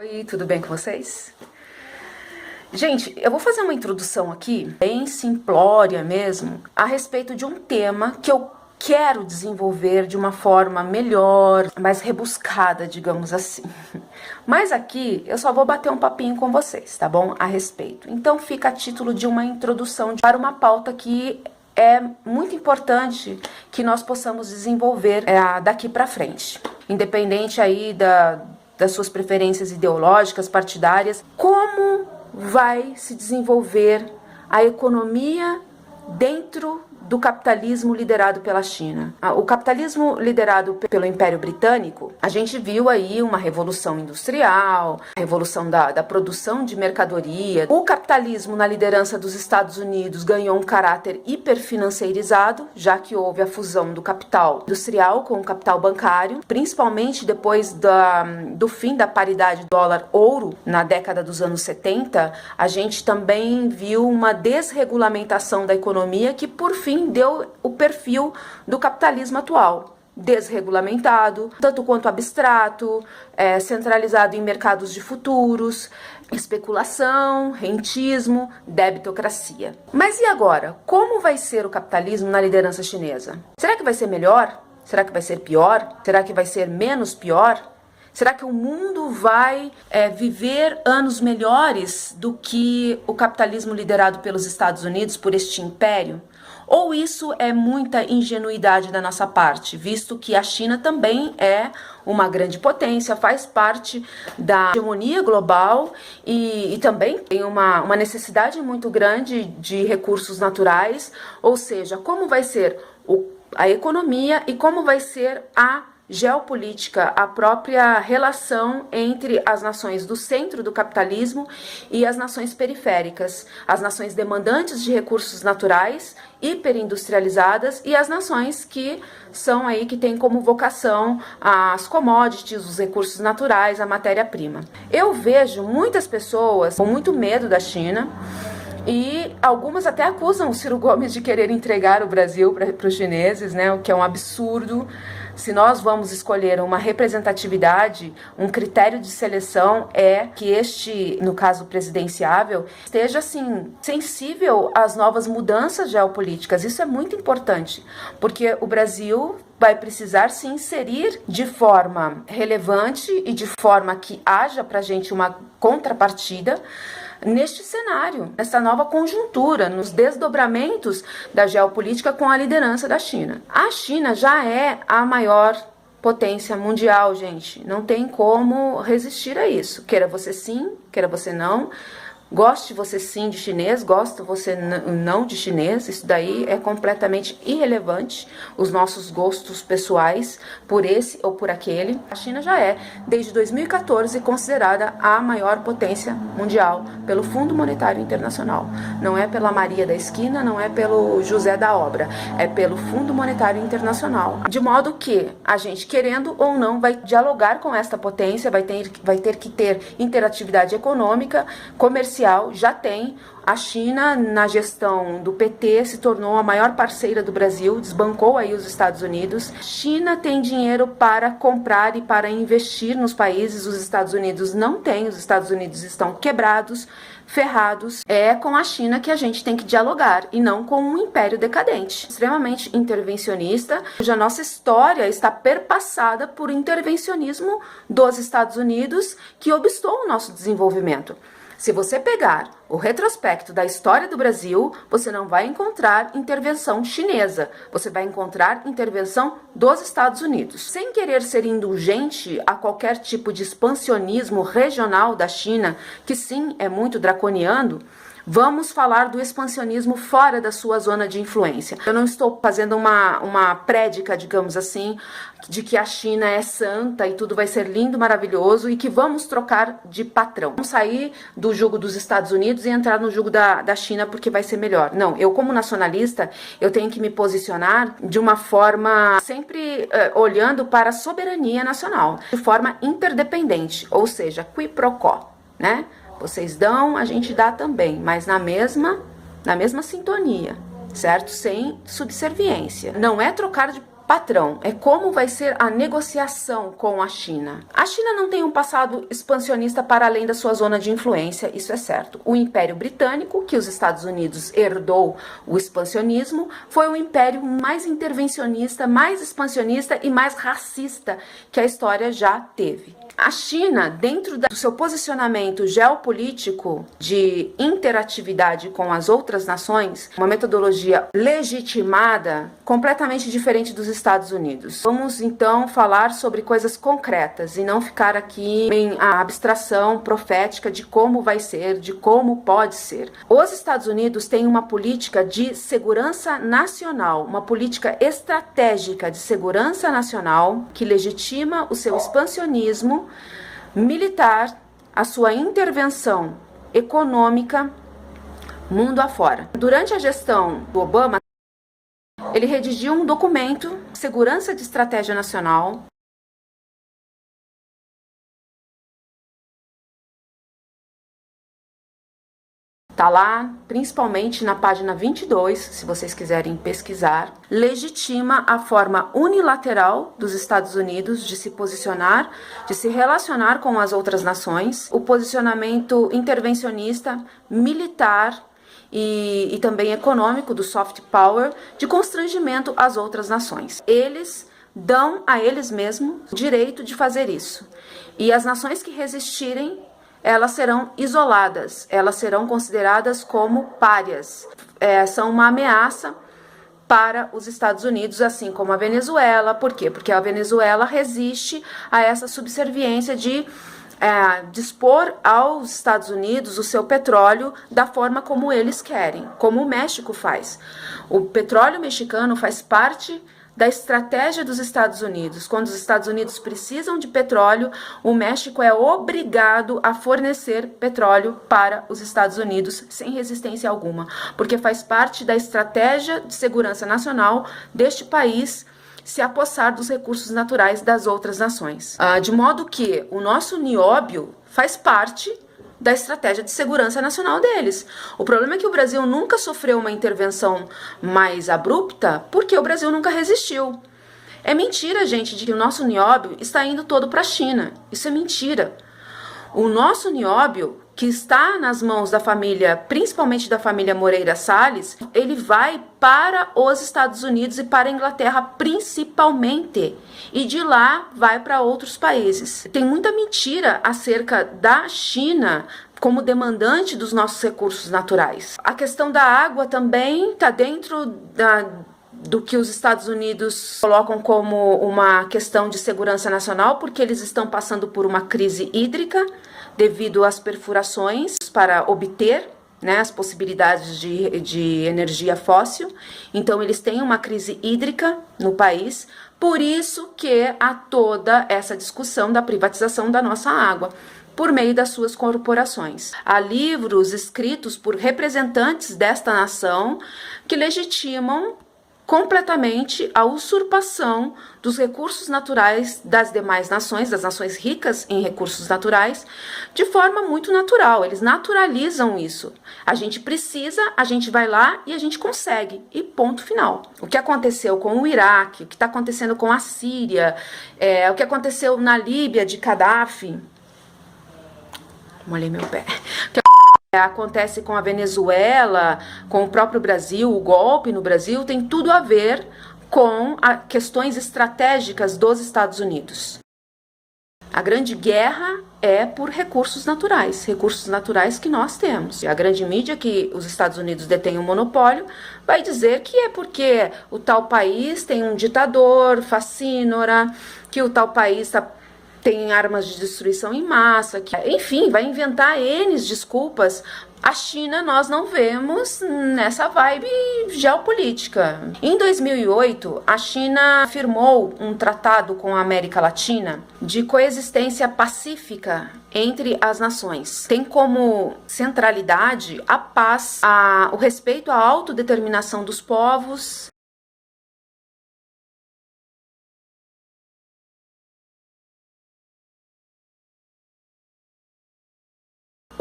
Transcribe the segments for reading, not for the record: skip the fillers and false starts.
Oi, tudo bem com vocês? Gente, eu vou fazer uma introdução aqui, bem simplória mesmo, a respeito de um tema que eu quero desenvolver de uma forma melhor, mais rebuscada, digamos assim. Mas aqui eu só vou bater um papinho com vocês, tá bom? A respeito. Então fica a título de uma introdução para uma pauta que é muito importante que nós possamos desenvolver daqui para frente. Independente aí das suas preferências ideológicas, partidárias, como vai se desenvolver a economia dentro do capitalismo liderado pela China. O capitalismo liderado pelo Império Britânico, a gente viu aí uma revolução industrial, a revolução da produção de mercadoria. O capitalismo na liderança dos Estados Unidos ganhou um caráter hiperfinanceirizado, já que houve a fusão do capital industrial com o capital bancário, principalmente depois do fim da paridade dólar-ouro na década dos anos 70, a gente também viu uma desregulamentação da economia que, por fim, deu o perfil do capitalismo atual. Desregulamentado, tanto quanto abstrato, centralizado em mercados de futuros, especulação, rentismo, debitocracia. Mas e agora? Como vai ser o capitalismo na liderança chinesa? Será que vai ser melhor? Será que vai ser pior? Será que vai ser menos pior? Será que o mundo vai viver anos melhores do que o capitalismo liderado pelos Estados Unidos, por este império? Ou isso é muita ingenuidade da nossa parte, visto que a China também é uma grande potência, faz parte da hegemonia global e também tem uma necessidade muito grande de recursos naturais, ou seja, como vai ser a economia e como vai ser a geopolítica, a própria relação entre as nações do centro do capitalismo e as nações periféricas, as nações demandantes de recursos naturais, hiperindustrializadas, e as nações que são aí, que têm como vocação as commodities, os recursos naturais, a matéria-prima. Eu vejo muitas pessoas com muito medo da China, e algumas até acusam o Ciro Gomes de querer entregar o Brasil para os chineses, né? O que é um absurdo. Se nós vamos escolher uma representatividade, um critério de seleção é que este, no caso presidenciável, esteja assim sensível às novas mudanças geopolíticas. Isso é muito importante, porque o Brasil vai precisar se inserir de forma relevante e de forma que haja para a gente uma contrapartida neste cenário, nessa nova conjuntura, nos desdobramentos da geopolítica com a liderança da China. A China já é a maior potência mundial, gente. Não tem como resistir a isso. Queira você sim, queira você não. Goste você sim de chinês, gosta você não de chinês, isso daí é completamente irrelevante, os nossos gostos pessoais por esse ou por aquele. A China já é, desde 2014, considerada a maior potência mundial pelo Fundo Monetário Internacional. Não é pela Maria da Esquina, não é pelo José da Obra, é pelo Fundo Monetário Internacional. De modo que a gente, querendo ou não, vai dialogar com esta potência, vai ter que ter interatividade econômica, comercial. Já tem. A China, na gestão do PT, se tornou a maior parceira do Brasil, desbancou aí os Estados Unidos. China tem dinheiro para comprar e para investir nos países, os Estados Unidos não têm, os Estados Unidos estão quebrados, ferrados. É com a China que a gente tem que dialogar e não com um império decadente, extremamente intervencionista, cuja nossa história está perpassada por intervencionismo dos Estados Unidos que obstou o nosso desenvolvimento. Se você pegar o retrospecto da história do Brasil, você não vai encontrar intervenção chinesa, você vai encontrar intervenção dos Estados Unidos. Sem querer ser indulgente a qualquer tipo de expansionismo regional da China, que sim, é muito draconiano, vamos falar do expansionismo fora da sua zona de influência. Eu não estou fazendo uma prédica, digamos assim, de que a China é santa e tudo vai ser lindo, maravilhoso e que vamos trocar de patrão. Vamos sair do jugo dos Estados Unidos e entrar no jugo da China porque vai ser melhor. Não, eu como nacionalista, eu tenho que me posicionar de uma forma sempre olhando para a soberania nacional, de forma interdependente, ou seja, qui pro quo, né? Vocês dão, a gente dá também, mas na mesma sintonia, certo? Sem subserviência. Não é trocar Patrão, é como vai ser a negociação com a China. A China não tem um passado expansionista para além da sua zona de influência, isso é certo. O Império Britânico, que os Estados Unidos herdou o expansionismo, foi o império mais intervencionista, mais expansionista e mais racista que a história já teve. A China, dentro do seu posicionamento geopolítico de interatividade com as outras nações, uma metodologia legitimada, completamente diferente dos Estados Unidos. Vamos então falar sobre coisas concretas e não ficar aqui em a abstração profética de como vai ser, de como pode ser. Os Estados Unidos têm uma política de segurança nacional, uma política estratégica de segurança nacional que legitima o seu expansionismo militar, a sua intervenção econômica mundo afora. Durante a gestão do Obama, ele redigiu um documento, Segurança de Estratégia Nacional, tá lá, principalmente na página 22, se vocês quiserem pesquisar, legitima a forma unilateral dos Estados Unidos de se posicionar, de se relacionar com as outras nações, o posicionamento intervencionista, militar e também econômico do soft power, de constrangimento às outras nações. Eles dão a eles mesmos o direito de fazer isso. E as nações que resistirem, elas serão isoladas, elas serão consideradas como párias. São uma ameaça para os Estados Unidos, assim como a Venezuela. Por quê? Porque a Venezuela resiste a essa subserviência de dispor aos Estados Unidos o seu petróleo da forma como eles querem, como o México faz. O petróleo mexicano faz parte da estratégia dos Estados Unidos. Quando os Estados Unidos precisam de petróleo, o México é obrigado a fornecer petróleo para os Estados Unidos sem resistência alguma, porque faz parte da estratégia de segurança nacional deste país se apossar dos recursos naturais das outras nações. De modo que o nosso nióbio faz parte da estratégia de segurança nacional deles. O problema é que o Brasil nunca sofreu uma intervenção mais abrupta porque o Brasil nunca resistiu. É mentira, gente, de que o nosso nióbio está indo todo para a China. Isso é mentira. O nosso nióbio, que está nas mãos da família, principalmente da família Moreira Salles, ele vai para os Estados Unidos e para a Inglaterra principalmente, e de lá vai para outros países. Tem muita mentira acerca da China como demandante dos nossos recursos naturais. A questão da água também está dentro do que os Estados Unidos colocam como uma questão de segurança nacional, porque eles estão passando por uma crise hídrica devido às perfurações para obter, né, as possibilidades de energia fóssil. Então, eles têm uma crise hídrica no país, por isso que há toda essa discussão da privatização da nossa água por meio das suas corporações. Há livros escritos por representantes desta nação que legitimam completamente a usurpação dos recursos naturais das demais nações, das nações ricas em recursos naturais, de forma muito natural. Eles naturalizam isso. A gente precisa, a gente vai lá e a gente consegue. E ponto final. O que aconteceu com o Iraque, o que está acontecendo com a Síria, o que aconteceu na Líbia de Gaddafi. Molhei meu pé. Acontece com a Venezuela, com o próprio Brasil, o golpe no Brasil, tem tudo a ver com questões estratégicas dos Estados Unidos. A grande guerra é por recursos naturais que nós temos. A grande mídia que os Estados Unidos detêm um monopólio vai dizer que é porque o tal país tem um ditador, facínora, que o tal país tem armas de destruição em massa, enfim, vai inventar N desculpas. A China nós não vemos nessa vibe geopolítica. Em 2008, a China firmou um tratado com a América Latina de coexistência pacífica entre as nações. Tem como centralidade a paz, o respeito à autodeterminação dos povos,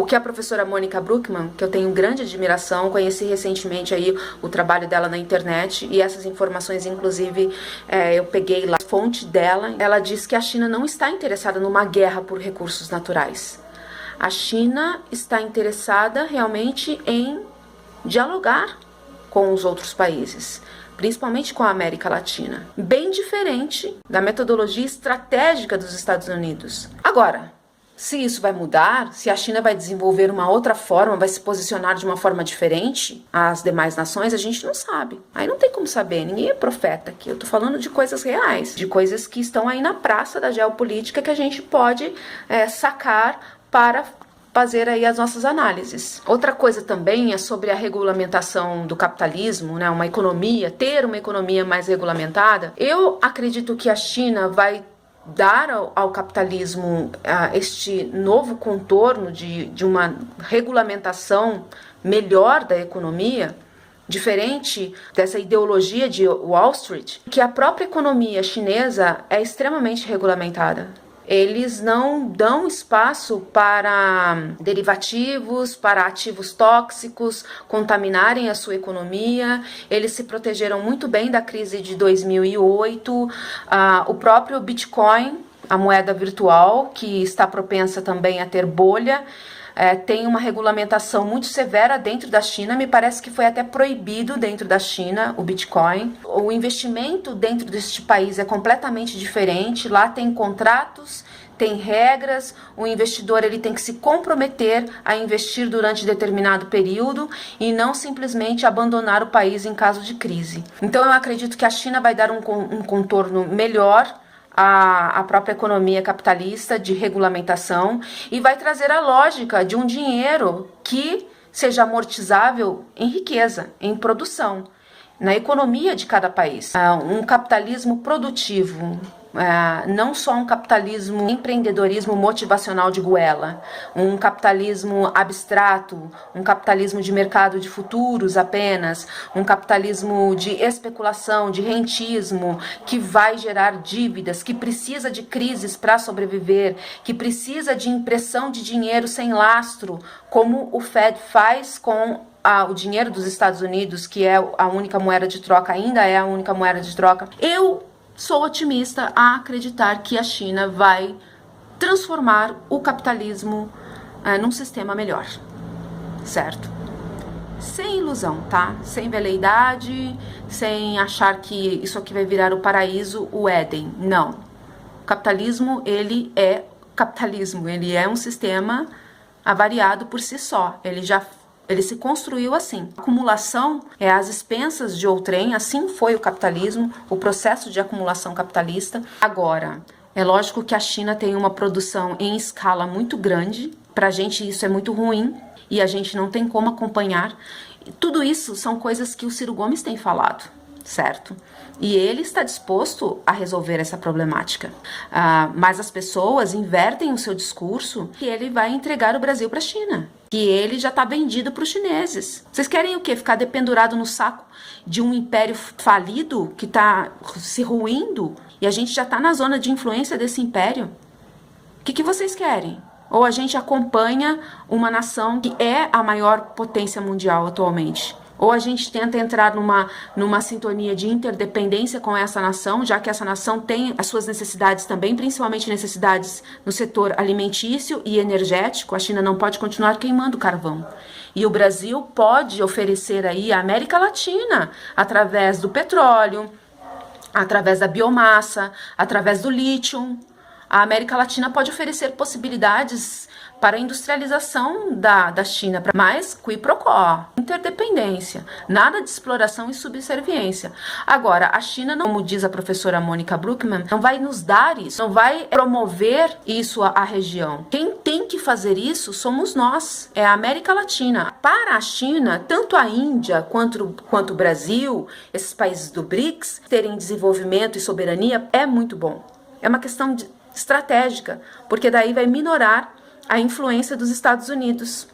O que a professora Mônica Bruckmann, que eu tenho grande admiração, conheci recentemente aí o trabalho dela na internet, e essas informações, inclusive, eu peguei lá a fonte dela. Ela diz que a China não está interessada numa guerra por recursos naturais. A China está interessada realmente em dialogar com os outros países, principalmente com a América Latina, bem diferente da metodologia estratégica dos Estados Unidos. Agora, se isso vai mudar, se a China vai desenvolver uma outra forma, vai se posicionar de uma forma diferente às demais nações, a gente não sabe. Aí não tem como saber, ninguém é profeta aqui. Eu tô falando de coisas reais, de coisas que estão aí na praça da geopolítica que a gente pode sacar para fazer aí as nossas análises. Outra coisa também é sobre a regulamentação do capitalismo, né? Ter uma economia mais regulamentada. Eu acredito que a China vai dar ao capitalismo este novo contorno de uma regulamentação melhor da economia, diferente dessa ideologia de Wall Street, que a própria economia chinesa é extremamente regulamentada. Eles não dão espaço para derivativos, para ativos tóxicos contaminarem a sua economia. Eles se protegeram muito bem da crise de 2008. O próprio Bitcoin, a moeda virtual, que está propensa também a ter bolha, tem uma regulamentação muito severa dentro da China. Me parece que foi até proibido dentro da China o Bitcoin. O investimento dentro deste país é completamente diferente. Lá tem contratos, tem regras. O investidor ele tem que se comprometer a investir durante determinado período e não simplesmente abandonar o país em caso de crise. Então eu acredito que a China vai dar um contorno melhor a própria economia capitalista de regulamentação e vai trazer a lógica de um dinheiro que seja amortizável em riqueza, em produção, na economia de cada país. Um capitalismo produtivo, não só um capitalismo, empreendedorismo motivacional de goela, um capitalismo abstrato, um capitalismo de mercado de futuros apenas, um capitalismo de especulação, de rentismo, que vai gerar dívidas, que precisa de crises para sobreviver, que precisa de impressão de dinheiro sem lastro, como o Fed faz com o dinheiro dos Estados Unidos, que é a única moeda de troca, ainda é a única moeda de troca. Eu sou otimista a acreditar que a China vai transformar o capitalismo num sistema melhor, certo? Sem ilusão, tá? Sem veleidade, sem achar que isso aqui vai virar o paraíso, o Éden. Não. O capitalismo, ele é um sistema avariado por si só. Ele se construiu assim. A acumulação é às expensas de outrem, assim foi o capitalismo, o processo de acumulação capitalista. Agora, é lógico que a China tem uma produção em escala muito grande, pra gente isso é muito ruim e a gente não tem como acompanhar. Tudo isso são coisas que o Ciro Gomes tem falado, certo? E ele está disposto a resolver essa problemática. Mas as pessoas invertem o seu discurso que ele vai entregar o Brasil para a China, que ele já está vendido para os chineses. Vocês querem o quê? Ficar dependurado no saco de um império falido que está se ruindo e a gente já está na zona de influência desse império? O que vocês querem? Ou a gente acompanha uma nação que é a maior potência mundial atualmente? Ou a gente tenta entrar numa sintonia de interdependência com essa nação, já que essa nação tem as suas necessidades também, principalmente necessidades no setor alimentício e energético. A China não pode continuar queimando carvão. E o Brasil pode oferecer aí à América Latina, através do petróleo, através da biomassa, através do lítio. A América Latina pode oferecer possibilidades para a industrialização da China, mas qui pro quo, interdependência, nada de exploração e subserviência. Agora, a China, não, como diz a professora Mônica Bruckmann, não vai nos dar isso, não vai promover isso à região. Quem tem que fazer isso somos nós, é a América Latina. Para a China, tanto a Índia quanto o Brasil, esses países do BRICS, terem desenvolvimento e soberania é muito bom. É uma questão estratégica, porque daí vai minorar a influência dos Estados Unidos,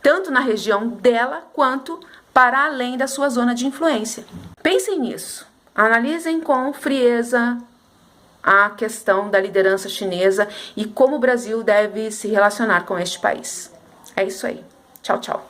tanto na região dela, quanto para além da sua zona de influência. Pensem nisso, analisem com frieza a questão da liderança chinesa e como o Brasil deve se relacionar com este país. É isso aí. Tchau, tchau.